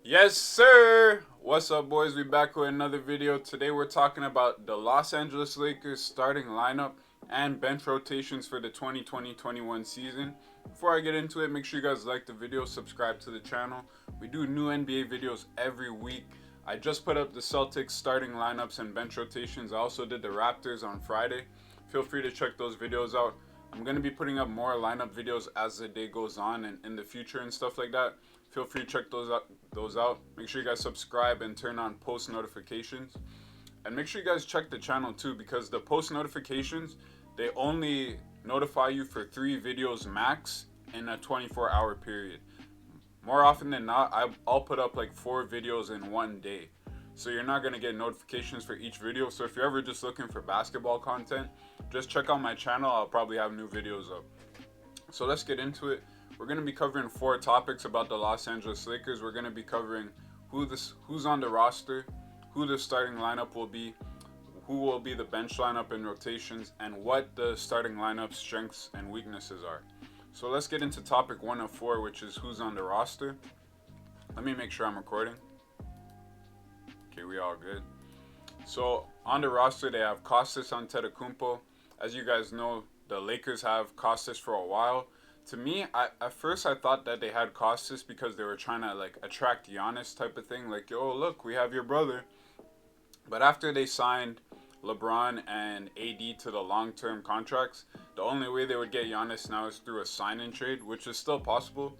Yes, sir. What's up, boys? We back with another video. Today we're talking about the Los Angeles Lakers starting lineup and bench rotations for the 2020-21 season. Before I get into it, make sure you guys like the video, subscribe to the channel. We do new NBA videos every week. I just put up the Celtics starting lineups and bench rotations. I also did the Raptors on Friday. Feel free to check those videos out. I'm going to be putting up more lineup videos as the day goes on and in the future and stuff like that. Feel free to check those out. Make sure you guys subscribe and turn on post notifications. And make sure you guys check the channel too, because the post notifications, they only notify you for 3 videos max in a 24-hour period. More often than not, I'll put up like 4 videos in one day. So you're not going to get notifications for each video. So if you're ever just looking for basketball content, just check out my channel. I'll probably have new videos up. So let's get into it. We're going to be covering 4 topics about the Los Angeles Lakers. We're going to be covering who's on the roster, who the starting lineup will be, who will be the bench lineup and rotations, and what the starting lineup strengths and weaknesses are. So let's get into topic 1 of 4, which is who's on the roster. Let me make sure I'm recording. Okay, we all good. So on the roster, they have Kostas Antetokounmpo. As you guys know, the Lakers have Kostas for a while. To me, at first I thought that they had Kostas because they were trying to like attract Giannis type of thing. Like, yo, look, we have your brother. But after they signed LeBron and AD to the long-term contracts, the only way they would get Giannis now is through a sign-and trade, which is still possible.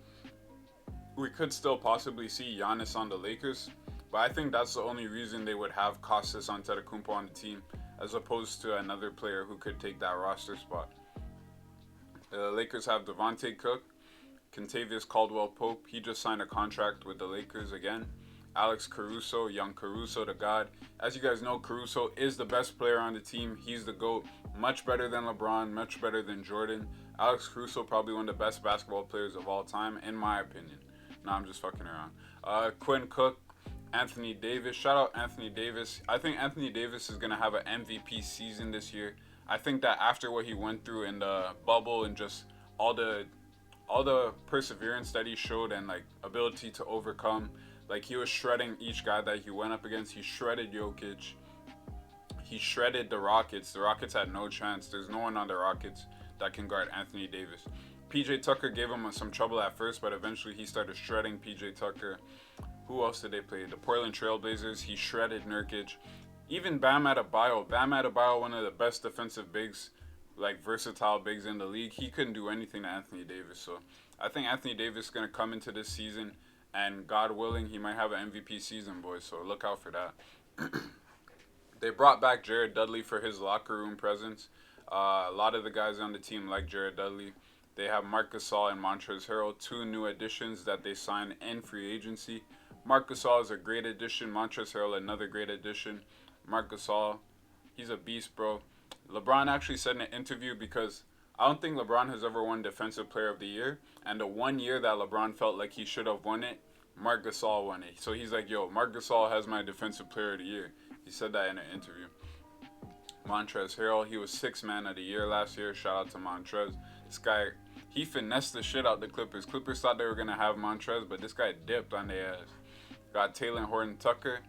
We could still possibly see Giannis on the Lakers. But I think that's the only reason they would have Kostas Antetokounmpo on the team, as opposed to another player who could take that roster spot. The Lakers have Devontae Cook, Kentavious Caldwell-Pope. He just signed a contract with the Lakers again. Alex Caruso, young Caruso the God. As you guys know, Caruso is the best player on the team. He's the GOAT. Much better than LeBron, much better than Jordan. Alex Caruso, probably one of the best basketball players of all time, in my opinion. No, I'm just fucking around. Quinn Cook, Anthony Davis. Shout out Anthony Davis. I think Anthony Davis is going to have an MVP season this year. I think that after what he went through in the bubble and just all the perseverance that he showed and like ability to overcome, like he was shredding each guy that he went up against. He shredded Jokic. He shredded the Rockets. The Rockets had no chance. There's no one on the Rockets that can guard Anthony Davis. PJ Tucker gave him some trouble at first, but eventually he started shredding PJ Tucker. Who else did they play? The Portland Trailblazers. He shredded Nurkic. Even Bam Adebayo, one of the best defensive bigs, like versatile bigs in the league, he couldn't do anything to Anthony Davis. So I think Anthony Davis is going to come into this season, and God willing, he might have an MVP season, boys. So look out for that. They brought back Jared Dudley for his locker room presence. A lot of the guys on the team like Jared Dudley. They have Marc Gasol and Montrezl Harrell, 2 new additions that they signed in free agency. Marc Gasol is a great addition. Montrezl Harrell, another great addition. Marc Gasol, he's a beast, bro. LeBron actually said in an interview, because I don't think LeBron has ever won Defensive Player of the Year, and the one year that LeBron felt like he should have won it, Marc Gasol won it. So he's like, yo, Marc Gasol has my Defensive Player of the Year. He said that in an interview. Montrezl Harrell, he was 6th man of the year last year. Shout out to Montrez. This guy, he finessed the shit out the Clippers. Clippers thought they were going to have Montrez, but this guy dipped on their ass. Got Taylor Horton Tucker.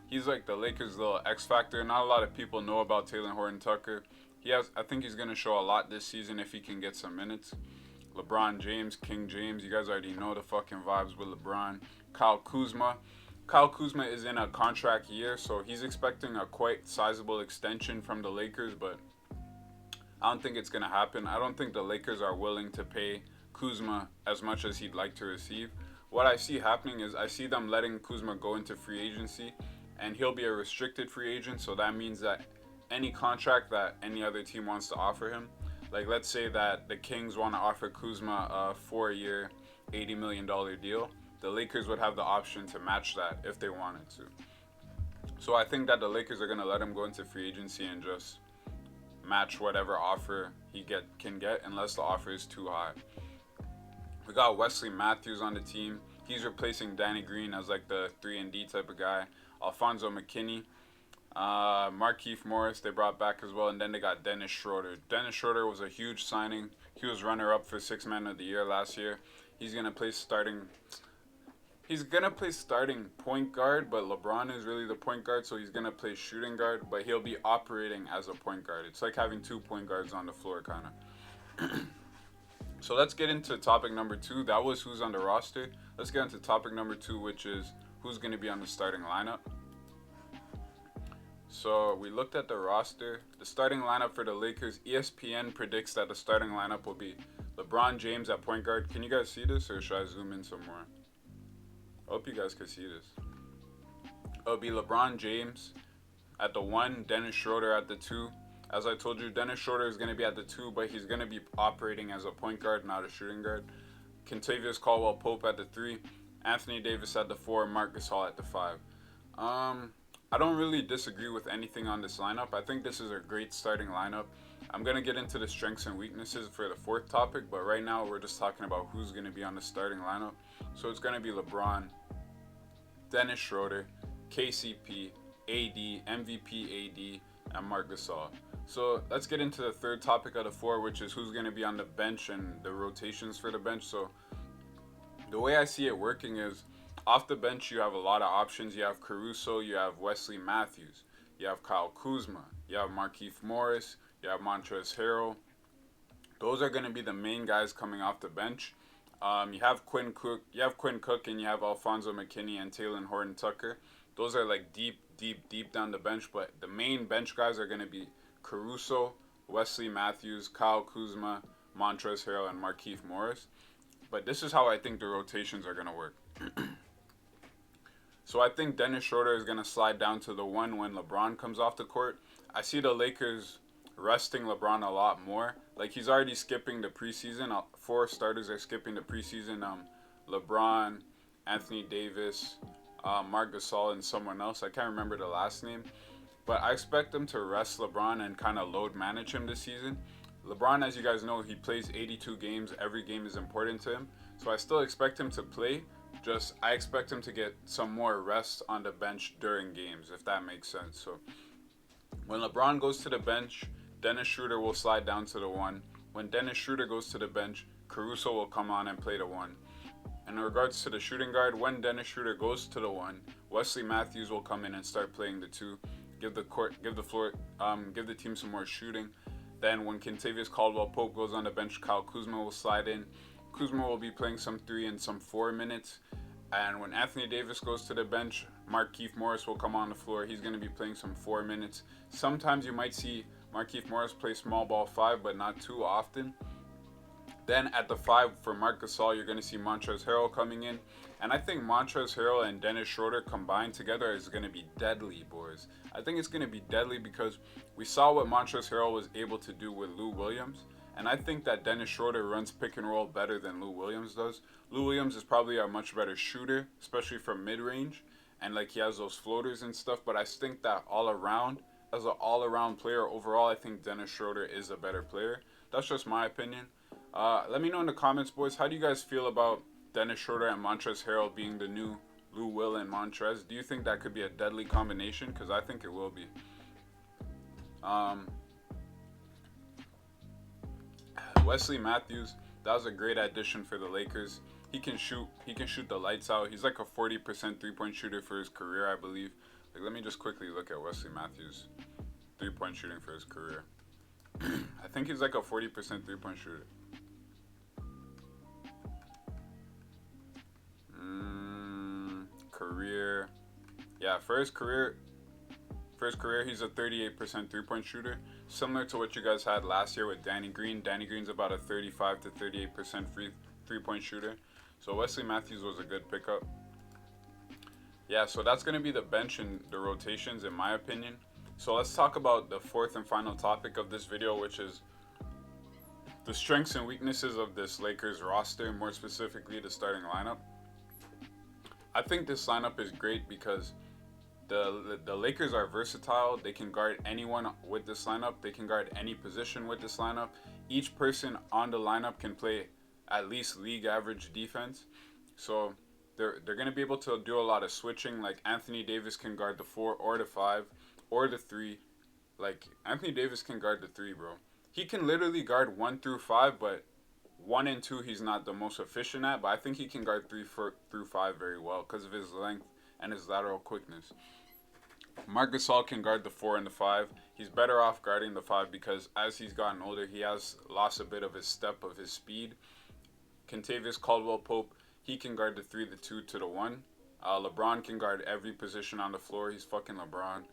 He's like the Lakers' little X factor. Not a lot of people know about Taylor Horton Tucker. I think he's going to show a lot this season if he can get some minutes. LeBron James, King James. You guys already know the fucking vibes with LeBron. Kyle Kuzma. Kyle Kuzma is in a contract year, so he's expecting a quite sizable extension from the Lakers, but I don't think it's going to happen. I don't think the Lakers are willing to pay Kuzma as much as he'd like to receive. What I see happening is I see them letting Kuzma go into free agency, and he'll be a restricted free agent, so that means that any contract that any other team wants to offer him, like let's say that the Kings want to offer Kuzma a 4-year, $80 million deal, the Lakers would have the option to match that if they wanted to. So I think that the Lakers are going to let him go into free agency and just match whatever offer he can get, unless the offer is too high. We got Wesley Matthews on the team. He's replacing Danny Green as like the 3-and-D type of guy. Alfonso McKinney, Markieff Morris they brought back as well, and then they got Dennis Schroder. Dennis Schroder was a huge signing. He was runner-up for 6th man of the year last year. He's going to play starting He's gonna play starting point guard, but LeBron is really the point guard, so he's gonna play shooting guard, but he'll be operating as a point guard. It's like having two point guards on the floor, kind of. So let's get into topic number two. That was who's on the roster. Let's get into topic number two, which is who's gonna be on the starting lineup. So we looked at the roster. The starting lineup for the Lakers, ESPN predicts that the starting lineup will be LeBron James at point guard. Can you guys see this, or should I zoom in some more? I hope you guys can see this. It'll be LeBron James at the 1, Dennis Schroder at the 2. As I told you, Dennis Schroder is going to be at the 2, but he's going to be operating as a point guard, not a shooting guard. Kentavious Caldwell-Pope at the 3, Anthony Davis at the 4, Marc Gasol at the 5. I don't really disagree with anything on this lineup. I think this is a great starting lineup. I'm going to get into the strengths and weaknesses for the fourth topic, but right now we're just talking about who's going to be on the starting lineup. So it's going to be LeBron, Dennis Schroder, KCP, AD, MVP AD, and Marc Gasol. So let's get into the third topic of the 4, which is who's going to be on the bench and the rotations for the bench. So the way I see it working is off the bench you have a lot of options. You have Caruso, you have Wesley Matthews, you have Kyle Kuzma, you have Markieff Morris, you have Montrezl Harrell. Those are going to be the main guys coming off the bench. You have Quinn Cook, and you have Alfonso McKinney and Talen Horton-Tucker. Those are like deep down the bench, but the main bench guys are going to be Caruso, Wesley Matthews, Kyle Kuzma, Montrezl Harrell, and Markieff Morris. But this is how I think the rotations are going to work. So I think Dennis Schroder is going to slide down to the 1 when LeBron comes off the court. I see the Lakers resting LeBron a lot more. Like, he's already skipping the preseason. 4 starters are skipping the preseason. LeBron, Anthony Davis, Marc Gasol, and someone else. I can't remember the last name. But I expect them to rest LeBron and kind of load manage him this season. LeBron, as you guys know, he plays 82 games. Every game is important to him. So I still expect him to play. Just I expect him to get some more rest on the bench during games, if that makes sense. So when LeBron goes to the bench, Dennis Schroder will slide down to the 1. When Dennis Schroder goes to the bench, Caruso will come on and play the 1. In regards to the shooting guard, when Dennis Schroder goes to the 1, Wesley Matthews will come in and start playing the 2. Give the team some more shooting. Then when Kentavious Caldwell-Pope goes on the bench, Kyle Kuzma will slide in. Kuzma will be playing some 3 and some 4 minutes. And when Anthony Davis goes to the bench, Markieff Morris will come on the floor. He's going to be playing some 4 minutes. Sometimes you might see Markieff Morris play small ball 5, but not too often. Then at the 5 for Marc Gasol, you're going to see Montrezl Harrell coming in. And I think Montrezl Harrell and Dennis Schroder combined together is going to be deadly, boys. I think it's going to be deadly because we saw what Montrezl Harrell was able to do with Lou Williams. And I think that Dennis Schroder runs pick and roll better than Lou Williams does. Lou Williams is probably a much better shooter, especially from mid-range. And like he has those floaters and stuff. But I think that all around, as an all-around player, overall, I think Dennis Schroder is a better player. That's just my opinion. Let me know in the comments, boys. How do you guys feel about Dennis Schroder and Montrezl Harrell being the new Lou Will and Montrez? Do you think that could be a deadly combination? Because I think it will be. Wesley Matthews, that was a great addition for the Lakers. He can shoot the lights out. He's like a 40% three-point shooter for his career, I believe. Like, let me just quickly look at Wesley Matthews' three-point shooting for his career. I think he's like a 40% three-point shooter. Career. Yeah, for his career, he's a 38% three-point shooter. Similar to what you guys had last year with Danny Green. Danny Green's about a 35 to 38% three-point shooter. So Wesley Matthews was a good pickup. Yeah, so that's going to be the bench and the rotations in my opinion. So let's talk about the fourth and final topic of this video, which is the strengths and weaknesses of this Lakers roster, more specifically the starting lineup. I think this lineup is great because the Lakers are versatile. They can guard anyone with this lineup. They can guard any position with this lineup. Each person on the lineup can play at least league average defense. So they're going to be able to do a lot of switching. Like Anthony Davis can guard the 4 or the 5 or the 3. Like Anthony Davis can guard the 3, bro. He can literally guard 1 through 5, but 1 and 2 he's not the most efficient at, but I think he can guard 3 through 5 very well because of his length and his lateral quickness. Marc Gasol can guard the 4 and the 5. He's better off guarding the 5 because as he's gotten older, he has lost a bit of his step, of his speed. Kentavious Caldwell-Pope, he can guard the 3, the 2 to the 1. LeBron can guard every position on the floor. He's fucking LeBron.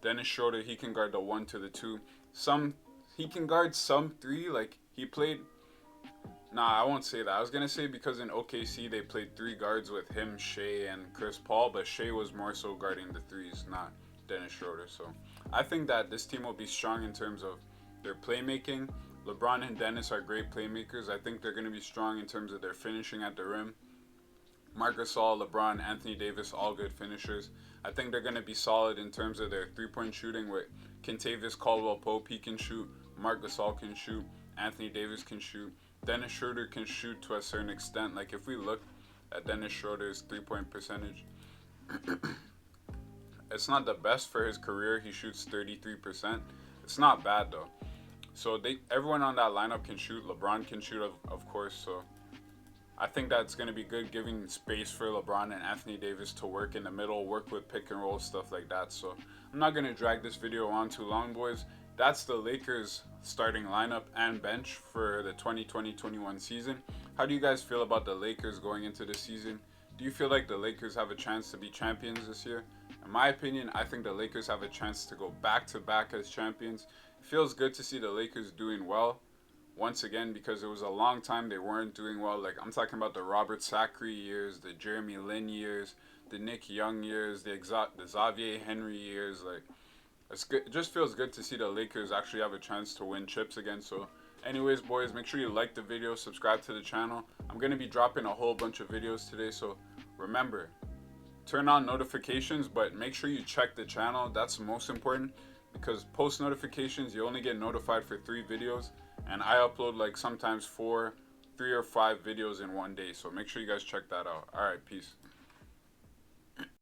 Dennis Schroder, he can guard the 1 to the 2. He can guard some 3. Like, he played... Nah, I won't say that. I was going to say because in OKC, they played 3 guards with him, Shea, and Chris Paul. But Shea was more so guarding the 3s, not Dennis Schroder. So, I think that this team will be strong in terms of their playmaking. LeBron and Dennis are great playmakers. I think they're going to be strong in terms of their finishing at the rim. Marc Gasol, LeBron, Anthony Davis, all good finishers. I think they're going to be solid in terms of their three-point shooting with Kentavious Caldwell-Pope, he can shoot. Marc Gasol can shoot. Anthony Davis can shoot. Dennis Schroder can shoot to a certain extent. Like, if we look at Dennis Schroder's three-point percentage, it's not the best for his career. He shoots 33%. It's not bad, though. So everyone on that lineup can shoot. LeBron can shoot, of course. So I think that's going to be good, giving space for LeBron and Anthony Davis to work in the middle, work with pick and roll, stuff like that. So I'm not going to drag this video on too long, boys. That's the Lakers starting lineup and bench for the 2020-21 season. How do you guys feel about the Lakers going into the season? Do you feel like the Lakers have a chance to be champions this year? In my opinion, I think the Lakers have a chance to go back-to-back as champions. It feels good to see the Lakers doing well once again because it was a long time they weren't doing well. Like, I'm talking about the Robert Sacre years, the Jeremy Lin years, the Nick Young years, the Xavier Henry years. Like, it's good. It just feels good to see the Lakers actually have a chance to win chips again. So anyways, boys, make sure you like the video, subscribe to the channel. I'm going to be dropping a whole bunch of videos today, so remember, turn on notifications, but make sure you check the channel. That's most important because post notifications, you only get notified for 3 videos, and I upload like sometimes 3 or 5 videos in one day. So make sure you guys check that out. All right, peace.